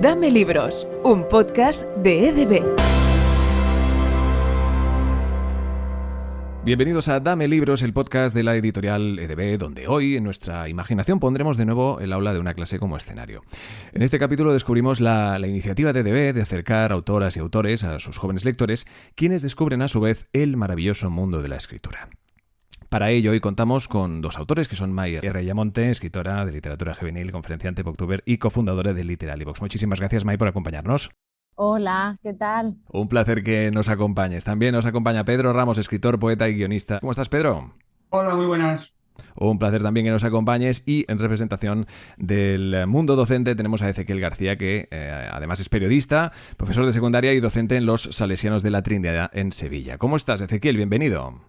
Dame Libros, un podcast de EDB. Bienvenidos a Dame Libros, el podcast de la editorial EDB, donde hoy, en nuestra imaginación, pondremos de nuevo el aula de una clase como escenario. En este capítulo descubrimos la iniciativa de EDB de acercar autoras y autores a sus jóvenes lectores, quienes descubren a su vez el maravilloso mundo de la escritura. Para ello, hoy contamos con dos autores que son May Reyamonte, escritora de literatura juvenil, conferenciante Booktuber y cofundadora de Literalibox. Muchísimas gracias, May, por acompañarnos. Hola, ¿qué tal? Un placer que nos acompañes. También nos acompaña Pedro Ramos, escritor, poeta y guionista. ¿Cómo estás, Pedro? Hola, muy buenas. Un placer también que nos acompañes, y en representación del mundo docente tenemos a Ezequiel García, que además es periodista, profesor de secundaria y docente en los Salesianos de la Trinidad en Sevilla. ¿Cómo estás, Ezequiel? Bienvenido.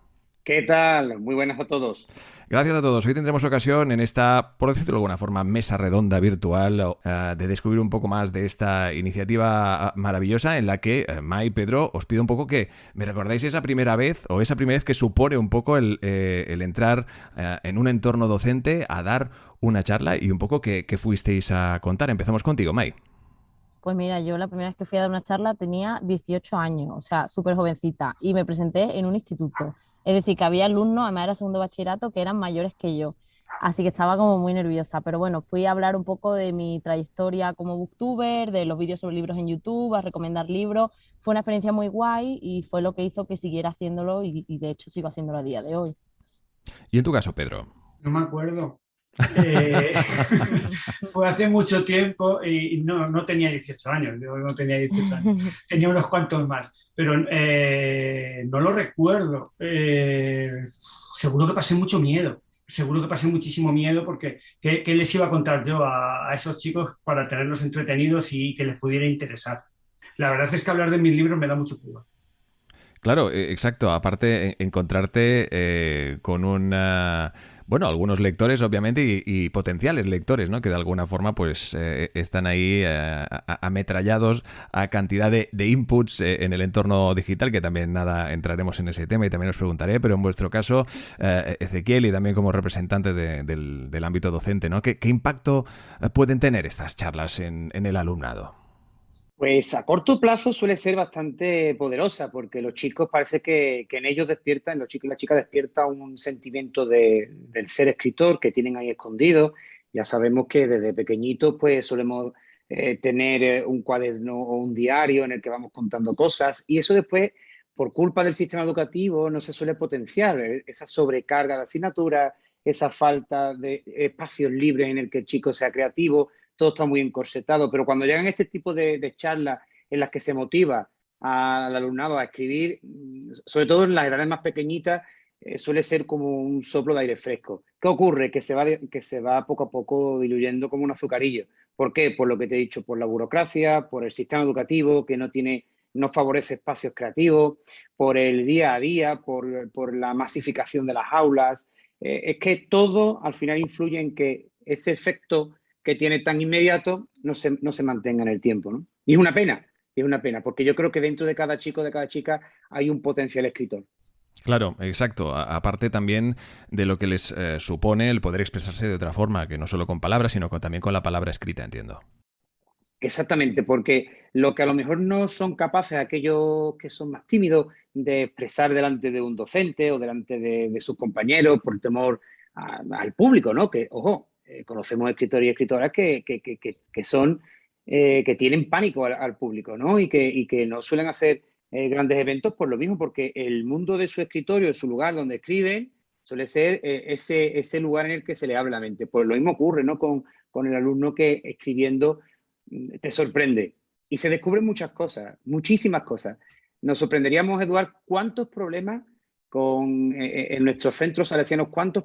¿Qué tal? Muy buenas a todos. Gracias a todos. Hoy tendremos ocasión en esta, por decirlo de alguna forma, mesa redonda virtual de descubrir un poco más de esta iniciativa maravillosa en la que, May y Pedro, os pido un poco que me recordáis esa primera vez que supone un poco el entrar en un entorno docente a dar una charla y un poco qué fuisteis a contar. Empezamos contigo, May. Pues mira, yo la primera vez que fui a dar una charla tenía 18 años, o sea, súper jovencita, y me presenté en un instituto. Es decir, que había alumnos, además era segundo bachillerato, que eran mayores que yo. Así que estaba como muy nerviosa. Pero bueno, fui a hablar un poco de mi trayectoria como booktuber, de los vídeos sobre libros en YouTube, a recomendar libros. Fue una experiencia muy guay y fue lo que hizo que siguiera haciéndolo y de hecho sigo haciéndolo a día de hoy. ¿Y en tu caso, Pedro? No me acuerdo. Fue hace mucho tiempo y no tenía 18 años. Yo no tenía 18 años. Tenía unos cuantos más. Pero no lo recuerdo. Seguro que pasé mucho miedo. Seguro que pasé muchísimo miedo porque ¿qué les iba a contar yo a esos chicos para tenerlos entretenidos y que les pudiera interesar? La verdad es que hablar de mis libros me da mucho cuidado. Claro, exacto. Aparte, encontrarte con algunos lectores, obviamente, y potenciales lectores, ¿no? Que de alguna forma, pues, están ahí ametrallados a cantidad de inputs en el entorno digital, que también entraremos en ese tema y también os preguntaré, pero en vuestro caso, Ezequiel, y también como representante del ámbito docente, ¿no? ¿Qué impacto pueden tener estas charlas en el alumnado? Pues a corto plazo suele ser bastante poderosa, porque los chicos parece que en ellos despiertan, los chicos y las chicas despiertan un sentimiento del ser escritor que tienen ahí escondido. Ya sabemos que desde pequeñitos pues solemos tener un cuaderno o un diario en el que vamos contando cosas, y eso después, por culpa del sistema educativo, no se suele potenciar. Esa sobrecarga de asignaturas, esa falta de espacios libres en el que el chico sea creativo, todo está muy encorsetado, pero cuando llegan este tipo de charlas en las que se motiva al alumnado a escribir, sobre todo en las edades más pequeñitas, suele ser como un soplo de aire fresco. ¿Qué ocurre? Que se va poco a poco diluyendo como un azucarillo. ¿Por qué? Por lo que te he dicho, por la burocracia, por el sistema educativo que no favorece espacios creativos, por el día a día, por la masificación de las aulas. Es que todo al final influye en que ese efecto que tiene tan inmediato no se mantenga en el tiempo, ¿no? Y es una pena, porque yo creo que dentro de cada chico, de cada chica, hay un potencial escritor. Claro, exacto. Aparte también de lo que les supone el poder expresarse de otra forma, que no solo con palabras, sino también con la palabra escrita, entiendo. Exactamente, porque lo que a lo mejor no son capaces aquellos que son más tímidos de expresar delante de un docente o delante de sus compañeros por temor al público, ¿no? Que, ojo, conocemos escritores y escritoras que son, que tienen pánico al público, ¿no? Y que no suelen hacer grandes eventos por lo mismo, porque el mundo de su escritorio, su lugar donde escriben, suele ser ese lugar en el que se le abre la mente. Pues lo mismo ocurre, ¿no? Con el alumno que escribiendo te sorprende y se descubren muchas cosas, muchísimas cosas. Nos sorprenderíamos, Eduard, cuántos problemas en nuestros centros salesianos, cuántas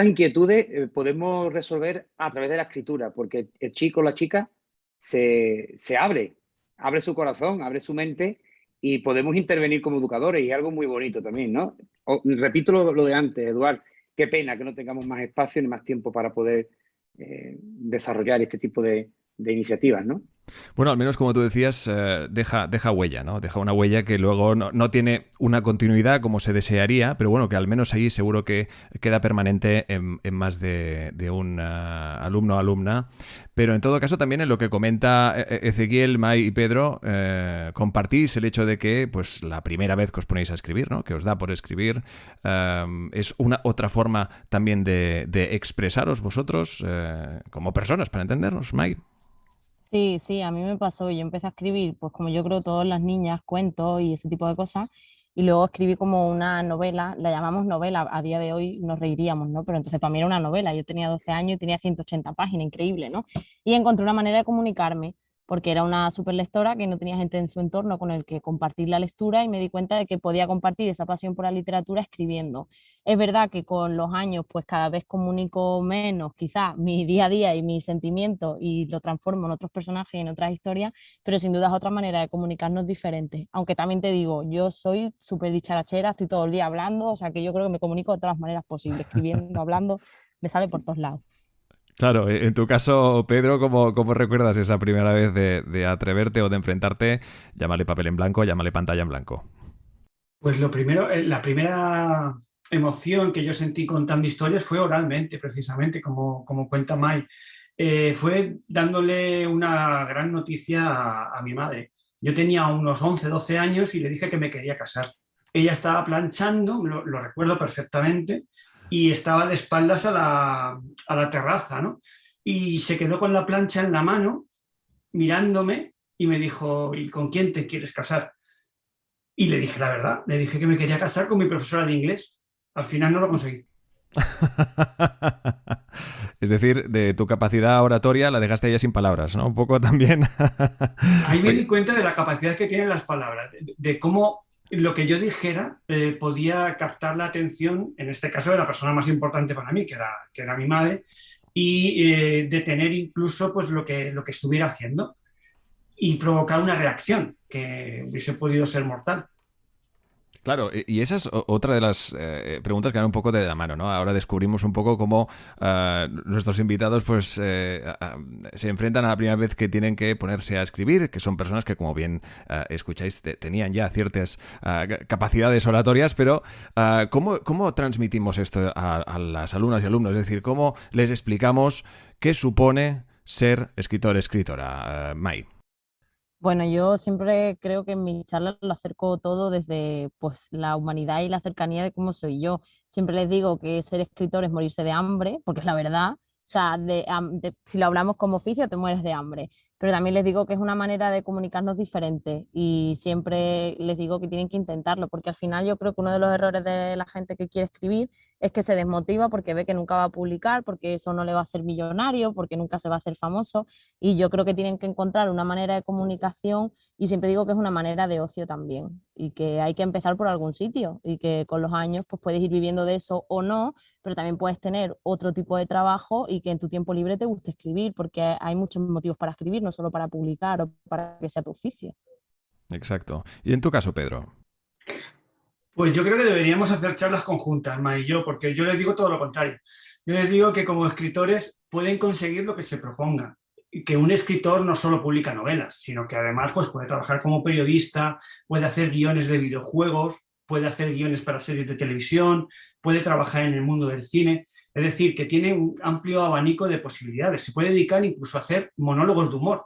inquietudes podemos resolver a través de la escritura, porque el chico o la chica se abre su corazón, abre su mente y podemos intervenir como educadores, y es algo muy bonito también, ¿no? Repito lo de antes, Eduard, qué pena que no tengamos más espacio ni más tiempo para poder desarrollar este tipo de iniciativas, ¿no? Bueno, al menos como tú decías, deja huella, ¿no? Deja una huella que luego no tiene una continuidad como se desearía, pero bueno, que al menos ahí seguro que queda permanente en más de un alumno o alumna. Pero en todo caso también en lo que comenta Ezequiel, Mai y Pedro, compartís el hecho de que pues la primera vez que os ponéis a escribir, ¿no? Que os da por escribir, es una otra forma también de expresaros vosotros como personas, para entendernos, Mai. Sí, sí, a mí me pasó, yo empecé a escribir, pues como yo creo todas las niñas, cuentos y ese tipo de cosas, y luego escribí como una novela, la llamamos novela, a día de hoy nos reiríamos, ¿no? Pero entonces para mí era una novela, yo tenía 12 años y tenía 180 páginas, increíble, ¿no? Y encontré una manera de comunicarme, porque era una super lectora que no tenía gente en su entorno con el que compartir la lectura y me di cuenta de que podía compartir esa pasión por la literatura escribiendo. Es verdad que con los años pues cada vez comunico menos quizás mi día a día y mis sentimientos y lo transformo en otros personajes y en otras historias, pero sin duda es otra manera de comunicarnos diferente. Aunque también te digo, yo soy súper dicharachera, estoy todo el día hablando, o sea que yo creo que me comunico de todas las maneras posibles, escribiendo, hablando, me sale por todos lados. Claro, en tu caso, Pedro, ¿cómo recuerdas esa primera vez de atreverte o de enfrentarte? Llámale papel en blanco, llámale pantalla en blanco. Pues lo primero, la primera emoción que yo sentí contando historias fue oralmente, precisamente, como cuenta Mai. Fue dándole una gran noticia a mi madre. Yo tenía unos 11, 12 años y le dije que me quería casar. Ella estaba planchando, lo recuerdo perfectamente, y estaba de espaldas a la terraza, ¿no? Y se quedó con la plancha en la mano, mirándome, y me dijo, ¿y con quién te quieres casar? Y le dije la verdad, le dije que me quería casar con mi profesora de inglés. Al final no lo conseguí. Es decir, de tu capacidad oratoria la dejaste ella sin palabras, ¿no? Un poco también. Ahí me di Oye, cuenta de la capacidad que tienen las palabras, de cómo lo que yo dijera podía captar la atención, en este caso de la persona más importante para mí, que era mi madre, y detener incluso pues, lo que estuviera haciendo y provocar una reacción que hubiese podido ser mortal. claro, y esa es otra de las preguntas que van un poco de la mano, ¿no? Ahora descubrimos un poco cómo nuestros invitados pues se enfrentan a la primera vez que tienen que ponerse a escribir, que son personas que, como bien escucháis, tenían ya ciertas capacidades oratorias, pero ¿cómo transmitimos esto a las alumnas y alumnos? Es decir, ¿cómo les explicamos qué supone ser escritor-escritora, Mai? Bueno, yo siempre creo que en mis charlas lo acerco todo desde pues, la humanidad y la cercanía de cómo soy yo. Siempre les digo que ser escritor es morirse de hambre, porque es la verdad. O sea, si lo hablamos como oficio, te mueres de hambre. Pero también les digo que es una manera de comunicarnos diferente y siempre les digo que tienen que intentarlo, porque al final yo creo que uno de los errores de la gente que quiere escribir es que se desmotiva porque ve que nunca va a publicar, porque eso no le va a hacer millonario, porque nunca se va a hacer famoso. Y yo creo que tienen que encontrar una manera de comunicación y siempre digo que es una manera de ocio también y que hay que empezar por algún sitio y que con los años pues puedes ir viviendo de eso o no, pero también puedes tener otro tipo de trabajo y que en tu tiempo libre te guste escribir, porque hay muchos motivos para escribir, no solo para publicar o para que sea tu oficio. Exacto. Y en tu caso, Pedro. Pues yo creo que deberíamos hacer charlas conjuntas, Ma y yo, porque yo les digo todo lo contrario. Yo les digo que como escritores pueden conseguir lo que se propongan. Y que un escritor no solo publica novelas, sino que además pues, puede trabajar como periodista, puede hacer guiones de videojuegos, puede hacer guiones para series de televisión, puede trabajar en el mundo del cine. Es decir, que tiene un amplio abanico de posibilidades. Se puede dedicar incluso a hacer monólogos de humor.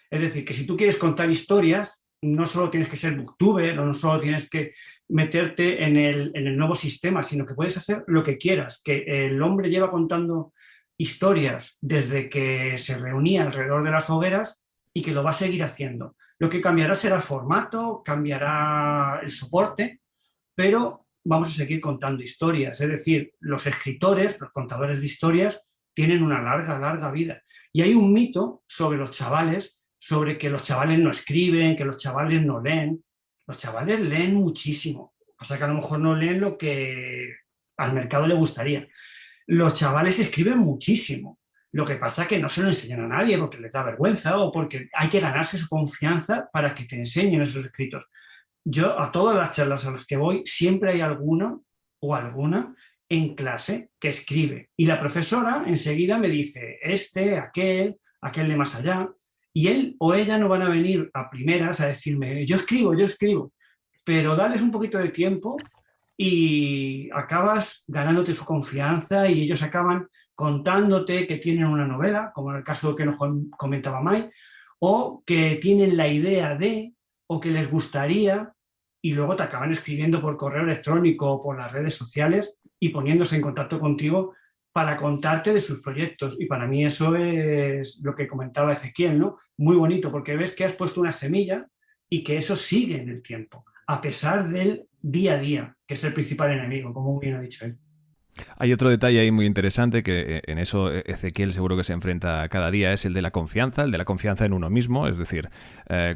Es decir, que si tú quieres contar historias, no solo tienes que ser booktuber o no solo tienes que meterte en el nuevo sistema, sino que puedes hacer lo que quieras, que el hombre lleva contando historias desde que se reunía alrededor de las hogueras y que lo va a seguir haciendo. Lo que cambiará será el formato, cambiará el soporte, pero vamos a seguir contando historias. Es decir, los escritores, los contadores de historias, tienen una larga, larga vida. Y hay un mito sobre los chavales, sobre que los chavales no escriben, que los chavales no leen. Los chavales leen muchísimo. O sea que a lo mejor no leen lo que al mercado le gustaría. Los chavales escriben muchísimo. Lo que pasa es que no se lo enseñan a nadie porque les da vergüenza o porque hay que ganarse su confianza para que te enseñen esos escritos. Yo a todas las charlas a las que voy siempre hay alguno o alguna en clase que escribe y la profesora enseguida me dice aquel de más allá Y él o ella no van a venir a primeras a decirme, yo escribo, pero dales un poquito de tiempo y acabas ganándote su confianza y ellos acaban contándote que tienen una novela, como en el caso que nos comentaba Mai, o que tienen la idea de, o que les gustaría, y luego te acaban escribiendo por correo electrónico o por las redes sociales y poniéndose en contacto contigo para contarte de sus proyectos. Y para mí eso es lo que comentaba Ezequiel, ¿no? Muy bonito, porque ves que has puesto una semilla y que eso sigue en el tiempo, a pesar del día a día, que es el principal enemigo, como bien ha dicho él. Hay otro detalle ahí muy interesante que en eso Ezequiel seguro que se enfrenta cada día, es el de la confianza en uno mismo, es decir,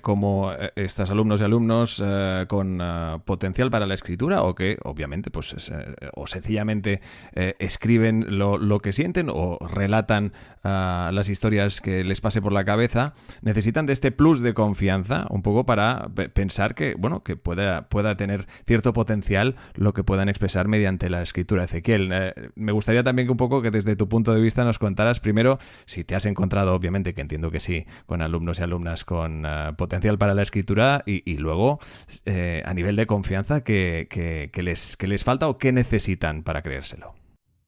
cómo estás alumnos y alumnos con potencial para la escritura o que obviamente pues o sencillamente escriben lo que sienten o relatan las historias que les pase por la cabeza, necesitan de este plus de confianza un poco para pensar que, bueno, que pueda tener cierto potencial lo que puedan expresar mediante la escritura. Ezequiel, me gustaría también que un poco que desde tu punto de vista nos contaras primero si te has encontrado, obviamente que entiendo que sí, con alumnos y alumnas con potencial para la escritura y luego a nivel de confianza que les falta o qué necesitan para creérselo.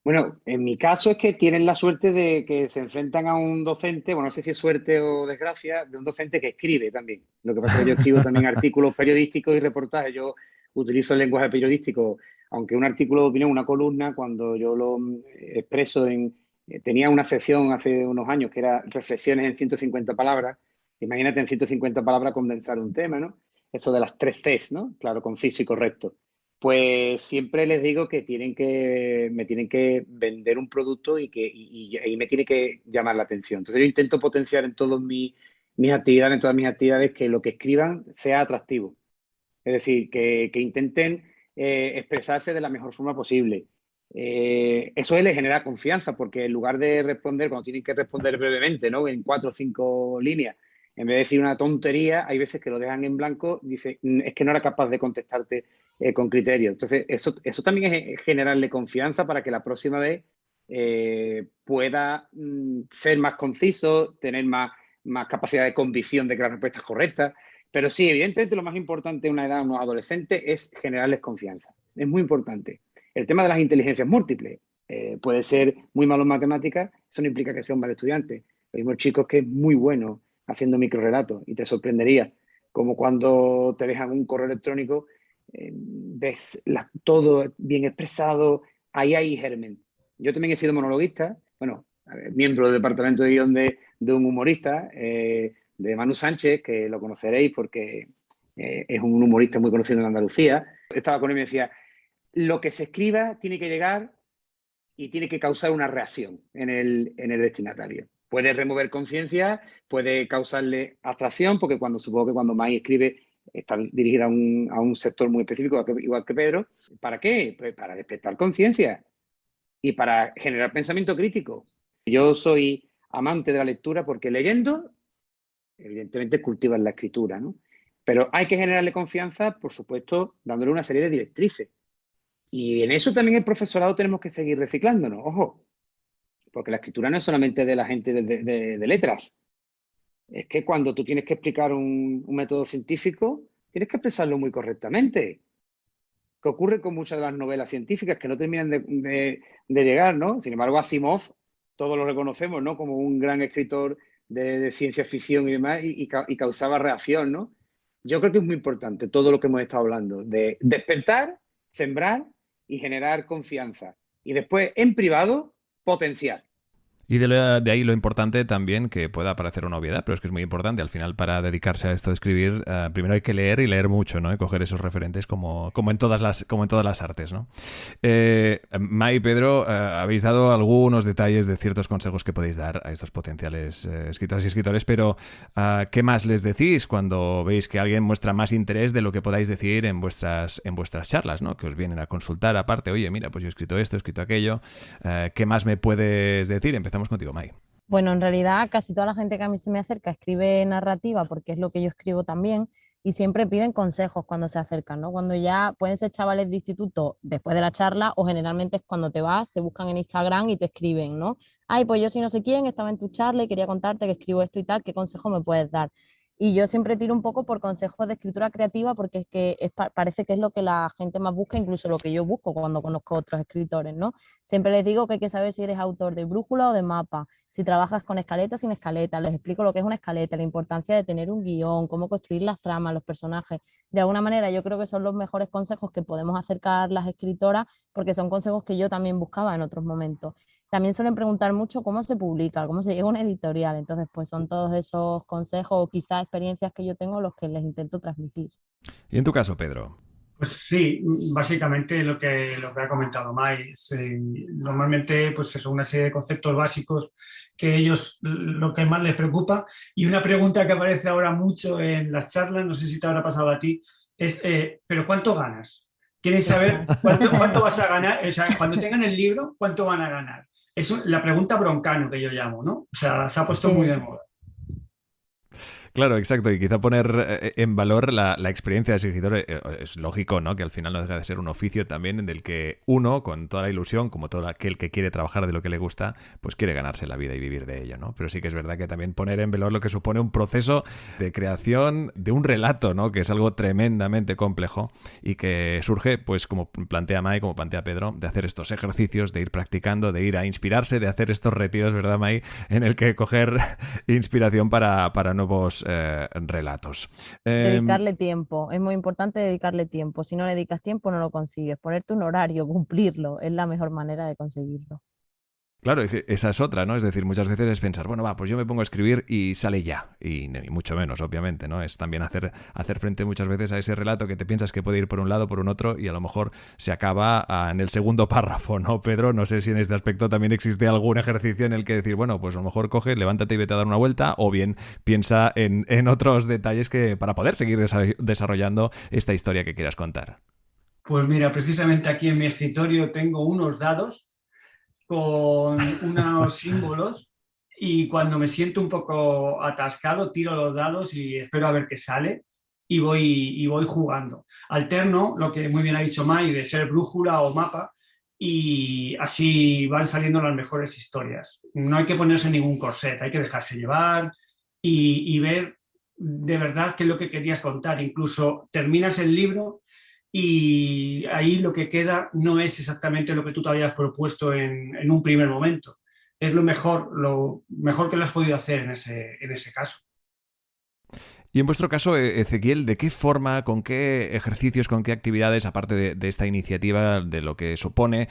Bueno, en mi caso es que tienen la suerte de que se enfrentan a un docente, bueno, no sé si es suerte o desgracia, de un docente que escribe también. Lo que pasa es que yo escribo también artículos periodísticos y reportajes. Yo utilizo el lenguaje periodístico, aunque un artículo de opinión, una columna, cuando yo lo expreso tenía una sección hace unos años que era reflexiones en 150 palabras. Imagínate en 150 palabras condensar un tema, ¿no? Eso de las 3 Cs, ¿no? Claro, conciso y correcto. Pues siempre les digo que me tienen que vender un producto y me tiene que llamar la atención. Entonces yo intento potenciar en todas mis actividades, en todas mis actividades, que lo que escriban sea atractivo. Es decir, que intenten expresarse de la mejor forma posible. Eso les genera confianza, porque en lugar de responder, cuando tienen que responder brevemente, ¿no? En 4 o 5 líneas, en vez de decir una tontería, hay veces que lo dejan en blanco, dice, es que no era capaz de contestarte con criterio. Entonces, eso también es generarle confianza para que la próxima vez pueda ser más conciso, tener más capacidad de convicción de que la respuesta es correcta. Pero sí, evidentemente lo más importante en una edad, unos adolescentes, es generarles confianza. Es muy importante. El tema de las inteligencias múltiples. Puede ser muy malo en matemáticas, eso no implica que sea un mal estudiante. Hay muchos chicos que es muy bueno haciendo microrelatos y te sorprendería, como cuando te dejan un correo electrónico, ves todo bien expresado, ahí hay germen. Yo también he sido monologuista, bueno, miembro del departamento de guión de un humorista, de Manu Sánchez, que lo conoceréis porque es un humorista muy conocido en Andalucía. Estaba con él y me decía, lo que se escriba tiene que llegar y tiene que causar una reacción en el destinatario. Puede remover conciencia, puede causarle abstracción, porque supongo que cuando Mai escribe está dirigida a un sector muy específico, igual que Pedro. ¿Para qué? Pues para despertar conciencia y para generar pensamiento crítico. Yo soy amante de la lectura porque leyendo, evidentemente, cultivas la escritura, ¿no? Pero hay que generarle confianza, por supuesto, dándole una serie de directrices. Y en eso también el profesorado tenemos que seguir reciclándonos, ojo, porque la escritura no es solamente de la gente de letras. Es que cuando tú tienes que explicar un método científico, tienes que expresarlo muy correctamente. ¿Qué ocurre con muchas de las novelas científicas que no terminan de llegar, ¿no? Sin embargo, Asimov, todos lo reconocemos, ¿no? Como un gran escritor de ciencia ficción y demás, y causaba reacción, ¿no? Yo creo que es muy importante todo lo que hemos estado hablando, de despertar, sembrar y generar confianza. Y después, en privado, potenciar. Y de ahí lo importante también, que pueda parecer una obviedad, pero es que es muy importante. Al final, para dedicarse a esto de escribir, primero hay que leer y leer mucho, ¿no? Y coger esos referentes como en todas las artes, ¿no? Mai y Pedro, habéis dado algunos detalles de ciertos consejos que podéis dar a estos potenciales escritores y escritores, pero ¿qué más les decís cuando veis que alguien muestra más interés de lo que podáis decir en vuestras charlas, ¿no? Que os vienen a consultar aparte, oye, mira, pues yo he escrito esto, he escrito aquello, ¿qué más me puedes decir? Empezamos contigo, Mai. Bueno, en realidad casi toda la gente que a mí se me acerca escribe narrativa porque es lo que yo escribo también. y siempre piden consejos cuando se acercan, ¿no? Cuando ya pueden ser chavales de instituto después de la charla o generalmente es cuando te vas, te buscan en Instagram y te escriben, ¿no? Ay, pues yo soy no sé quién, estaba en tu charla y quería contarte que escribo esto y tal, ¿qué consejo me puedes dar? Y yo siempre tiro un poco por consejos de escritura creativa porque es que parece que es lo que la gente más busca, incluso lo que yo busco cuando conozco a otros escritores, ¿no? Siempre les digo que hay que saber si eres autor de brújula o de mapa, si trabajas con escaleta, sin escaleta, les explico lo que es una escaleta, la importancia de tener un guión, cómo construir las tramas, los personajes. De alguna manera yo creo que son los mejores consejos que podemos acercar las escritoras porque son consejos que yo también buscaba en otros momentos. También suelen preguntar mucho cómo se publica, cómo se llega a una editorial. Entonces, pues son todos esos consejos o quizás experiencias que yo tengo los que les intento transmitir. Y en tu caso, Pedro. Pues sí, básicamente lo que ha comentado Mai. Normalmente, pues eso, una serie de conceptos básicos que ellos lo que más les preocupa. Y una pregunta que aparece ahora mucho en las charlas, no sé si te habrá pasado a ti, es, ¿pero cuánto ganas? Quieren saber cuánto vas a ganar, o sea, cuando tengan el libro, ¿cuánto van a ganar? Es la pregunta broncano que yo llamo, ¿no? O sea, se ha puesto muy de moda. Claro, exacto. Y quizá poner en valor la experiencia de escritor es lógico, ¿no? Que al final no deja de ser un oficio también del que uno, con toda la ilusión, como todo aquel que quiere trabajar de lo que le gusta, pues quiere ganarse la vida y vivir de ello, ¿no? Pero sí que es verdad que también poner en valor lo que supone un proceso de creación de un relato, ¿no? Que es algo tremendamente complejo y que surge, pues como plantea Mai, como plantea Pedro, de hacer estos ejercicios, de ir practicando, de ir a inspirarse, de hacer estos retiros, ¿verdad, Mai? En el que coger inspiración para nuevos relatos. Dedicarle tiempo, es muy importante dedicarle tiempo. Si no le dedicas tiempo, no lo consigues. Ponerte un horario, cumplirlo, es la mejor manera de conseguirlo. Claro, esa es otra, ¿no? Es decir, muchas veces es pensar, bueno, va, pues yo me pongo a escribir y sale ya. Y mucho menos, obviamente, ¿no? Es también hacer frente muchas veces a ese relato que te piensas que puede ir por un lado, por un otro, y a lo mejor se acaba en el segundo párrafo, ¿no, Pedro? No sé si en este aspecto también existe algún ejercicio en el que decir, bueno, pues a lo mejor coge, levántate y vete a dar una vuelta, o bien piensa en otros detalles que para poder seguir desarrollando esta historia que quieras contar. Pues mira, precisamente aquí en mi escritorio tengo unos dados con unos símbolos y cuando me siento un poco atascado tiro los dados y espero a ver qué sale y voy jugando. Alterno lo que muy bien ha dicho Mai de ser brújula o mapa y así van saliendo las mejores historias. No hay que ponerse ningún corset, hay que dejarse llevar y ver de verdad qué es lo que querías contar. Incluso terminas el libro y ahí lo que queda no es exactamente lo que tú te habías propuesto en un primer momento. Es lo mejor que lo has podido hacer en ese caso. Y en vuestro caso, Ezequiel, ¿de qué forma, con qué ejercicios, con qué actividades, aparte de esta iniciativa, de lo que supone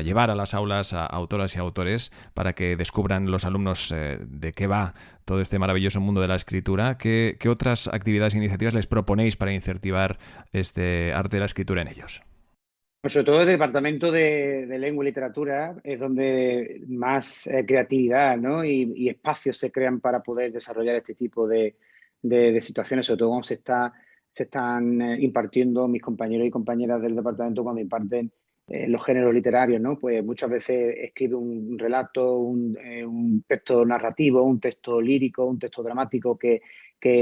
llevar a las aulas a autoras y autores para que descubran los alumnos de qué va todo este maravilloso mundo de la escritura, qué otras actividades e iniciativas les proponéis para incentivar este arte de la escritura en ellos? Pues sobre todo el departamento de lengua y literatura es donde más creatividad, ¿no? y espacios se crean para poder desarrollar este tipo de situaciones, sobre todo cuando se están impartiendo mis compañeros y compañeras del departamento cuando imparten los géneros literarios, ¿no? Pues muchas veces escribe un relato, un texto narrativo, un texto lírico, un texto dramático que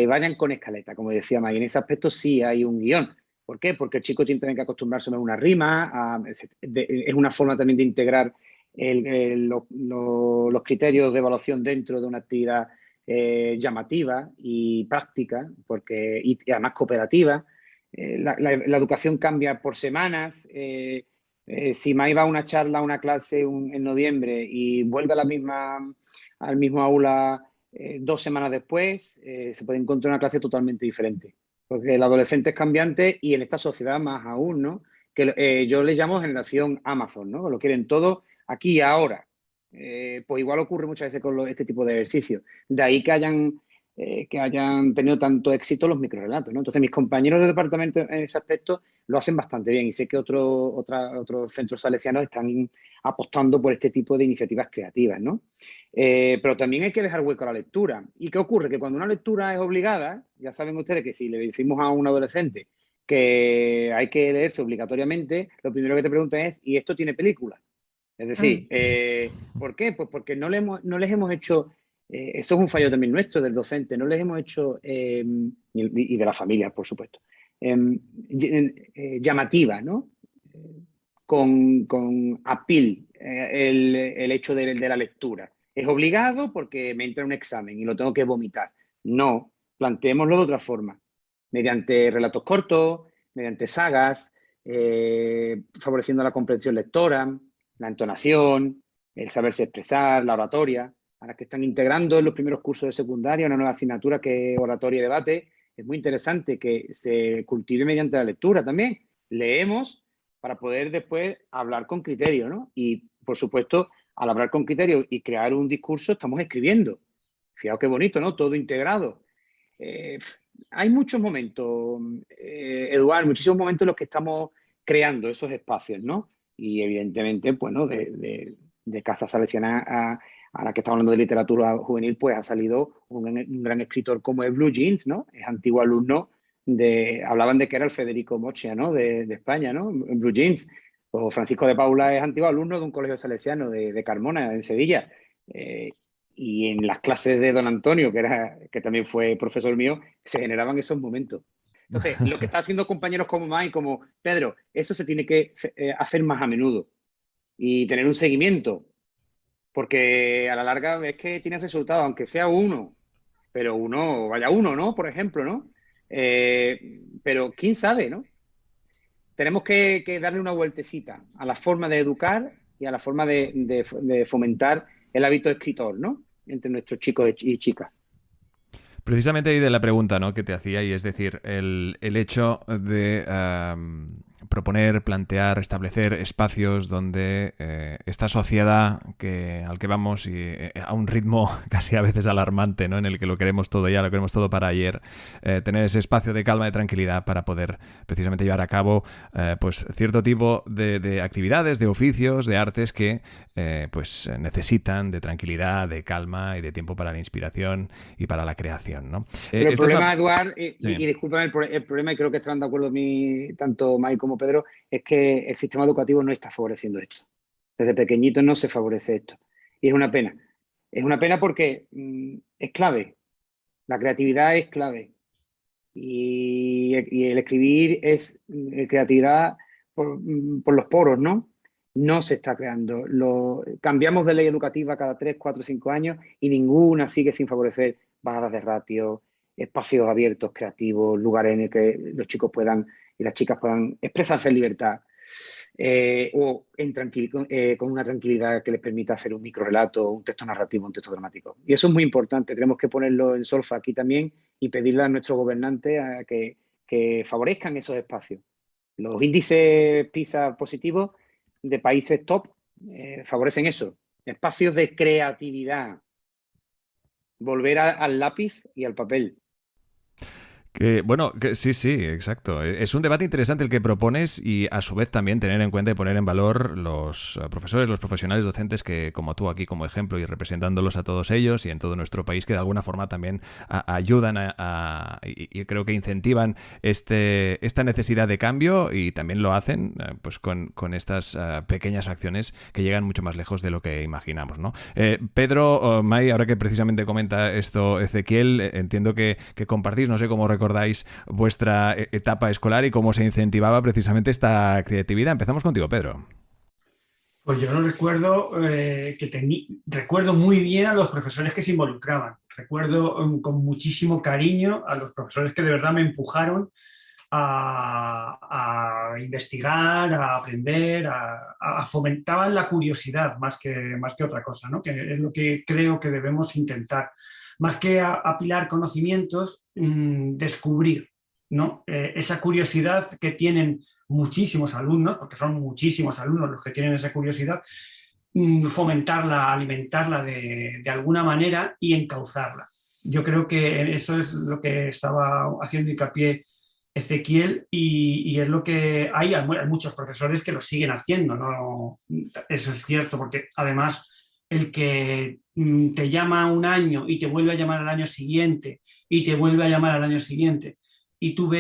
vayan con escaleta, como decía Maggie. En ese aspecto sí hay un guión. ¿Por qué? Porque el chico tiene que acostumbrarse a una rima, es una forma también de integrar los criterios de evaluación dentro de una actividad llamativa y práctica, y además cooperativa. La educación cambia por semanas. Si Mai va a una charla, a una clase en noviembre y vuelve al mismo aula 2 semanas después, se puede encontrar una clase totalmente diferente. Porque el adolescente es cambiante y en esta sociedad más aún, ¿no? Que yo le llamo generación Amazon, ¿no? Lo quieren todo aquí y ahora. Pues igual ocurre muchas veces con este tipo de ejercicios. De ahí que hayan tenido tanto éxito los microrelatos, ¿no? Entonces mis compañeros de departamento en ese aspecto lo hacen bastante bien y sé que otros centros salesianos están apostando por este tipo de iniciativas creativas, ¿no? Pero también hay que dejar hueco a la lectura. ¿Y qué ocurre? Que cuando una lectura es obligada, ya saben ustedes que si le decimos a un adolescente que hay que leerse obligatoriamente, lo primero que te preguntan es, ¿y esto tiene película? Es decir, ¿por qué? Pues porque no les hemos hecho, eso es un fallo también nuestro del docente, no les hemos hecho y de la familia, por supuesto. Llamativa, ¿no? Con appeal, el hecho de la lectura. ¿Es obligado porque me entra un examen y lo tengo que vomitar? No, planteémoslo de otra forma, mediante relatos cortos, mediante sagas, favoreciendo la comprensión lectora, la entonación, el saberse expresar, la oratoria. Ahora que están integrando en los primeros cursos de secundaria una nueva asignatura que es oratoria y debate, es muy interesante que se cultive mediante la lectura también. Leemos para poder después hablar con criterio, ¿no? Y, por supuesto, al hablar con criterio y crear un discurso, estamos escribiendo. Fijaos qué bonito, ¿no? Todo integrado. Hay muchos momentos, Eduard, muchísimos momentos en los que estamos creando esos espacios, ¿no? Y, evidentemente, bueno, de Casa Salesiana a la que estamos hablando de literatura juvenil, pues ha salido un gran escritor como es Blue Jeans, ¿no? Es antiguo alumno hablaban de que era el Federico Mocha, ¿no? De España, ¿no? Blue Jeans. O Francisco de Paula es antiguo alumno de un colegio salesiano de Carmona, en Sevilla. Y en las clases de don Antonio, que también fue profesor mío, se generaban esos momentos. Entonces, lo que está haciendo compañeros como Mai, como Pedro, eso se tiene que hacer más a menudo y tener un seguimiento, porque a la larga es que tienes resultados, aunque sea uno, pero vaya uno, ¿no? Por ejemplo, ¿no? Pero quién sabe, ¿no? Tenemos que darle una vueltecita a la forma de educar y a la forma de fomentar el hábito escritor, ¿no? Entre nuestros chicos y chicas. Precisamente ahí de la pregunta, ¿no?, que te hacía, y es decir, el hecho de proponer, plantear, establecer espacios donde esta sociedad al que vamos y a un ritmo casi a veces alarmante, ¿no?, en el que lo queremos todo ya, lo queremos todo para ayer, tener ese espacio de calma, de tranquilidad para poder precisamente llevar a cabo pues cierto tipo de actividades, de oficios, de artes que pues necesitan de tranquilidad, de calma y de tiempo para la inspiración y para la creación, ¿no? Pero el problema, Eduard, y discúlpame, el problema, y creo que estarán de acuerdo tanto Mike como Pedro, es que el sistema educativo no está favoreciendo esto. Desde pequeñito no se favorece esto. Y es una pena. Es una pena porque es clave. La creatividad es clave. Y el escribir es creatividad por los poros, ¿no? No se está creando. Cambiamos de ley educativa cada 3, 4, 5 años y ninguna sigue sin favorecer bajadas de ratio, espacios abiertos, creativos, lugares en el que los chicos y las chicas puedan expresarse en libertad o con una tranquilidad que les permita hacer un microrelato, un texto narrativo, un texto dramático. Y eso es muy importante. Tenemos que ponerlo en solfa aquí también y pedirle a nuestros gobernantes a que favorezcan esos espacios. Los índices PISA positivos de países top favorecen eso. Espacios de creatividad. Volver al lápiz y al papel. Sí, exacto. Es un debate interesante el que propones y a su vez también tener en cuenta y poner en valor los profesores, los profesionales docentes que, como tú aquí como ejemplo y representándolos a todos ellos y en todo nuestro país, que de alguna forma también ayudan y creo que incentivan esta necesidad de cambio y también lo hacen pues con estas pequeñas acciones que llegan mucho más lejos de lo que imaginamos, ¿no? Pedro, Mai, ahora que precisamente comenta esto Ezequiel, entiendo que compartís, no sé cómo recordáis vuestra etapa escolar y cómo se incentivaba precisamente esta creatividad. Empezamos contigo, Pedro. Pues yo no recuerdo recuerdo muy bien a los profesores que se involucraban. Recuerdo con muchísimo cariño a los profesores que de verdad me empujaron a investigar, a aprender, fomentaban la curiosidad más que otra cosa, ¿no? Que es lo que creo que debemos intentar. Más que apilar conocimientos, descubrir, ¿no? Esa curiosidad que tienen muchísimos alumnos, porque son muchísimos alumnos los que tienen esa curiosidad, fomentarla, alimentarla de alguna manera y encauzarla. Yo creo que eso es lo que estaba haciendo hincapié Ezequiel y es lo que hay muchos profesores que lo siguen haciendo, ¿no? Eso es cierto, porque además el que te llama un año y te vuelve a llamar al año siguiente y te vuelve a llamar al año siguiente y tú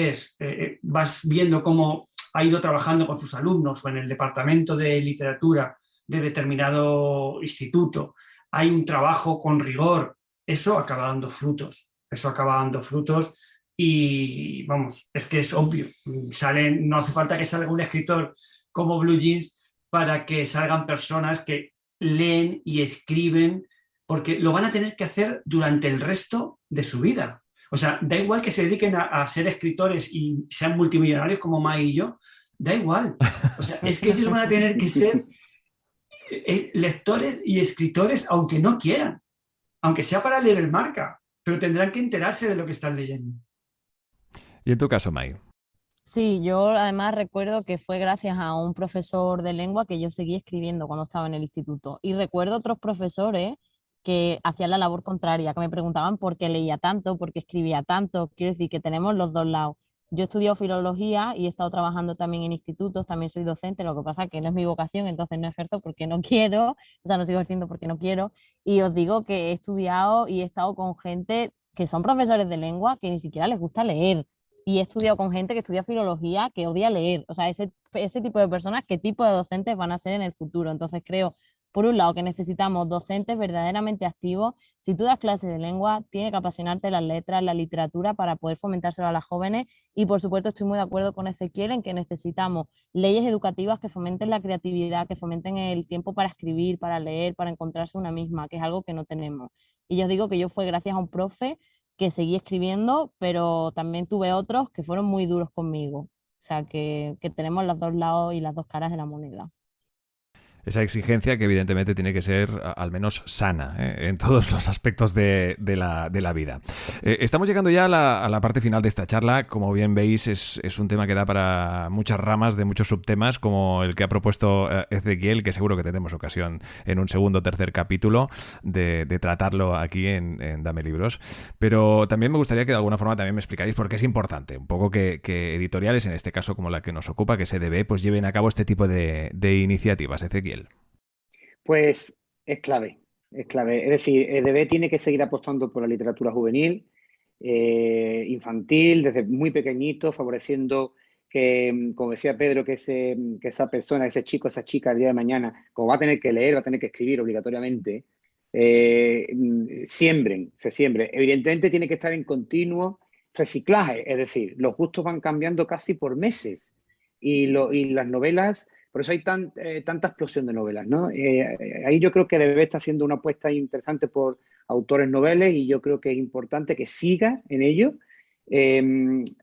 vas viendo cómo ha ido trabajando con sus alumnos o en el departamento de literatura de determinado instituto, hay un trabajo con rigor, eso acaba dando frutos y vamos, es que es obvio. No hace falta que salga un escritor como Blue Jeans para que salgan personas que leen y escriben, porque lo van a tener que hacer durante el resto de su vida. O sea, da igual que se dediquen a ser escritores y sean multimillonarios como Mai y yo, da igual. O sea, es que ellos van a tener que ser lectores y escritores aunque no quieran, aunque sea para leer el Marca, pero tendrán que enterarse de lo que están leyendo. Y en tu caso, Mai. Sí, yo además recuerdo que fue gracias a un profesor de lengua que yo seguí escribiendo cuando estaba en el instituto. Y recuerdo otros profesores que hacían la labor contraria, que me preguntaban por qué leía tanto, por qué escribía tanto. Quiero decir que tenemos los dos lados. Yo he estudiado filología y he estado trabajando también en institutos, también soy docente, lo que pasa es que no es mi vocación, entonces no ejerzo porque no quiero, o sea, no sigo ejerciendo porque no quiero. Y os digo que he estudiado y he estado con gente que son profesores de lengua que ni siquiera les gusta leer y he estudiado con gente que estudia filología que odia leer. O sea, ese tipo de personas, ¿qué tipo de docentes van a ser en el futuro? Entonces creo, por un lado, que necesitamos docentes verdaderamente activos. Si tú das clases de lengua, tiene que apasionarte las letras, la literatura para poder fomentárselo a las jóvenes. Y por supuesto estoy muy de acuerdo con Ezequiel en que necesitamos leyes educativas que fomenten la creatividad, que fomenten el tiempo para escribir, para leer, para encontrarse una misma, que es algo que no tenemos. Y yo os digo que yo fue gracias a un profe que seguí escribiendo, pero también tuve otros que fueron muy duros conmigo. O sea, que tenemos los dos lados y las dos caras de la moneda. Esa exigencia que evidentemente tiene que ser al menos sana, en todos los aspectos de la vida. Estamos llegando ya a la parte final de esta charla. Como bien veis, es un tema que da para muchas ramas de muchos subtemas, como el que ha propuesto Ezequiel, que seguro que tendremos ocasión en un segundo o tercer capítulo de tratarlo aquí en Dame Libros. Pero también me gustaría que de alguna forma también me explicáis por qué es importante, un poco que editoriales, en este caso como la que nos ocupa, que SDB, pues lleven a cabo este tipo de iniciativas. Ezequiel. Pues es clave, es clave. Es decir, EDB tiene que seguir apostando por la literatura juvenil, infantil, desde muy pequeñito, favoreciendo que, como decía Pedro, que esa persona, ese chico, esa chica, el día de mañana, como va a tener que leer, va a tener que escribir obligatoriamente, se siembren. Evidentemente tiene que estar en continuo reciclaje, es decir, los gustos van cambiando casi por meses y las novelas. Por eso hay tanta explosión de novelas, ¿no? Ahí yo creo que debe estar haciendo una apuesta interesante por autores noveles y yo creo que es importante que siga en ello,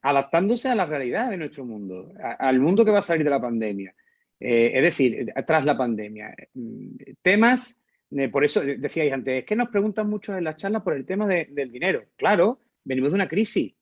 adaptándose a la realidad de nuestro mundo, al mundo que va a salir de la pandemia. Es decir, tras la pandemia. Temas, por eso decíais antes, es que nos preguntan mucho en las charlas por el tema del dinero. Claro, venimos de una crisis.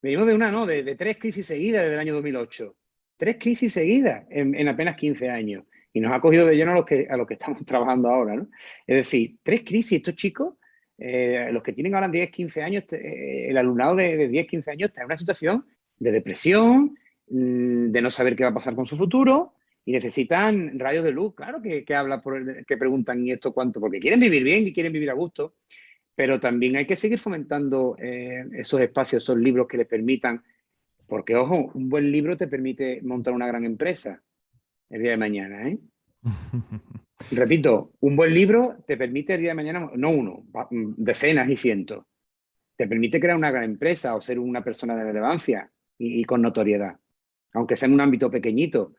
Venimos de 3 crisis seguidas desde el año 2008. 3 crisis seguidas en apenas 15 años. Y nos ha cogido de lleno a los que estamos trabajando ahora, ¿no? Es decir, 3 crisis. Estos chicos, los que tienen ahora 10, 15 años, el alumnado de 10, 15 años está en una situación de depresión, de no saber qué va a pasar con su futuro y necesitan rayos de luz. Claro que que preguntan ¿y esto cuánto? Porque quieren vivir bien y quieren vivir a gusto. Pero también hay que seguir fomentando esos espacios, esos libros que les permitan. Porque, ojo, un buen libro te permite montar una gran empresa el día de mañana, ¿eh? Repito, un buen libro te permite el día de mañana, no uno, decenas y cientos. Te permite crear una gran empresa o ser una persona de relevancia y con notoriedad. Aunque sea en un ámbito pequeñito,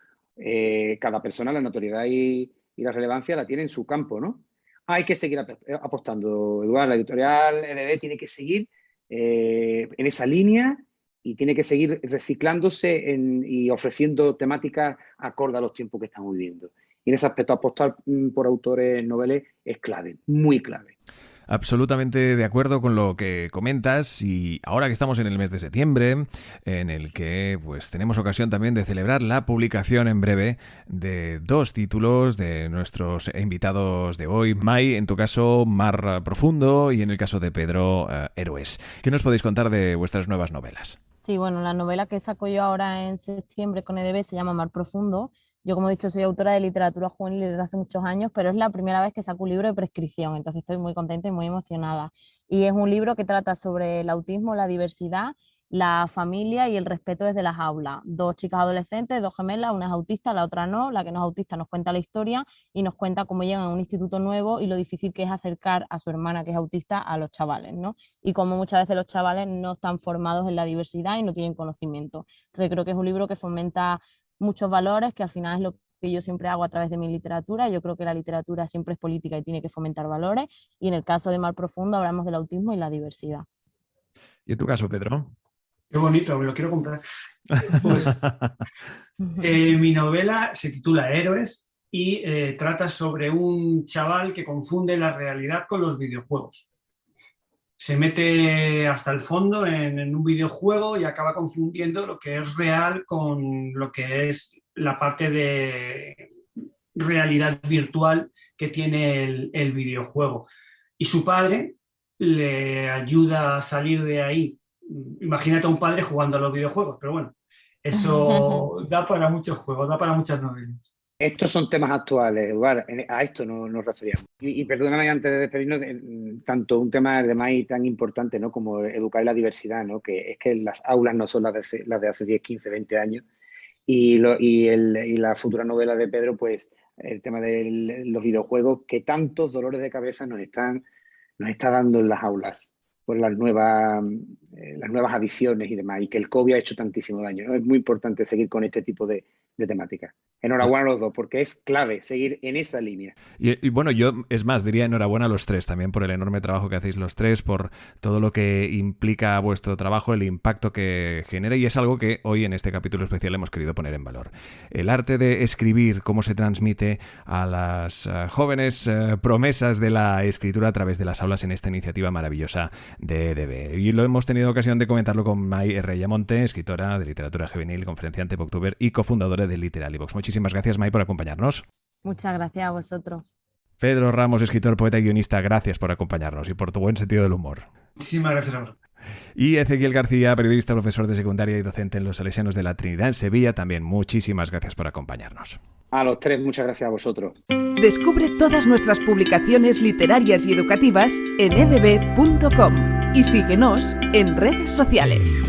cada persona la notoriedad y la relevancia la tiene en su campo, ¿no? Hay que seguir apostando, Eduardo. La editorial EDB tiene que seguir en esa línea y tiene que seguir reciclándose y ofreciendo temáticas acorde a los tiempos que estamos viviendo. Y en ese aspecto apostar por autores noveles es clave, muy clave. Absolutamente de acuerdo con lo que comentas, y ahora que estamos en el mes de septiembre, en el que pues tenemos ocasión también de celebrar la publicación en breve de 2 títulos de nuestros invitados de hoy. Mai, en tu caso, Mar Profundo, y en el caso de Pedro, Héroes. ¿Qué nos podéis contar de vuestras nuevas novelas? Sí, bueno, la novela que saco yo ahora en septiembre con EDB se llama Mar Profundo. Yo, como he dicho, soy autora de literatura juvenil desde hace muchos años, pero es la primera vez que saco un libro de prescripción, entonces estoy muy contenta y muy emocionada. Y es un libro que trata sobre el autismo, la diversidad la familia y el respeto desde las aulas. 2 chicas adolescentes, 2 gemelas, una es autista, la otra no. La que no es autista nos cuenta la historia y nos cuenta cómo llegan a un instituto nuevo y lo difícil que es acercar a su hermana, que es autista, a los chavales, ¿no? Y cómo muchas veces los chavales no están formados en la diversidad y no tienen conocimiento. Entonces creo que es un libro que fomenta muchos valores, que al final es lo que yo siempre hago a través de mi literatura. Yo creo que la literatura siempre es política y tiene que fomentar valores, y en el caso de Mar Profundo hablamos del autismo y la diversidad. ¿Y en tu caso, Pedro? Qué bonito, me lo quiero comprar. Pues, mi novela se titula Héroes y trata sobre un chaval que confunde la realidad con los videojuegos. Se mete hasta el fondo en un videojuego y acaba confundiendo lo que es real con lo que es la parte de realidad virtual que tiene el videojuego. Y su padre le ayuda a salir de ahí. Imagínate a un padre jugando a los videojuegos, pero bueno, eso da para muchos juegos, da para muchas novelas. Estos son temas actuales, Eduard, a esto nos referíamos. Y perdóname antes de despedirnos, tanto un tema además tan importante, ¿no?, como educar en la diversidad, ¿no?, que es que las aulas no son las de hace 10, 15, 20 años, y la futura novela de Pedro, pues el tema de los videojuegos, que tantos dolores de cabeza nos está dando en las aulas por las nuevas adicciones y demás, y que el COVID ha hecho tantísimo daño, ¿no? Es muy importante seguir con este tipo de temáticas. Enhorabuena a los dos, porque es clave seguir en esa línea. Y bueno, yo, es más, diría enhorabuena a los tres también por el enorme trabajo que hacéis los tres, por todo lo que implica vuestro trabajo, el impacto que genera, y es algo que hoy en este capítulo especial hemos querido poner en valor. El arte de escribir, cómo se transmite a las jóvenes promesas de la escritura a través de las aulas en esta iniciativa maravillosa de EDB. Y lo hemos tenido ocasión de comentarlo con May Reyamonte, escritora de literatura juvenil, conferenciante, booktuber y cofundadora de Literally Books. Muchísimas gracias, May, por acompañarnos. Muchas gracias a vosotros. Pedro Ramos, escritor, poeta y guionista, gracias por acompañarnos y por tu buen sentido del humor. Muchísimas gracias a vosotros. Y Ezequiel García, periodista, profesor de secundaria y docente en los Salesianos de la Trinidad en Sevilla, también muchísimas gracias por acompañarnos. A los tres, muchas gracias a vosotros. Descubre todas nuestras publicaciones literarias y educativas en edb.com y síguenos en redes sociales.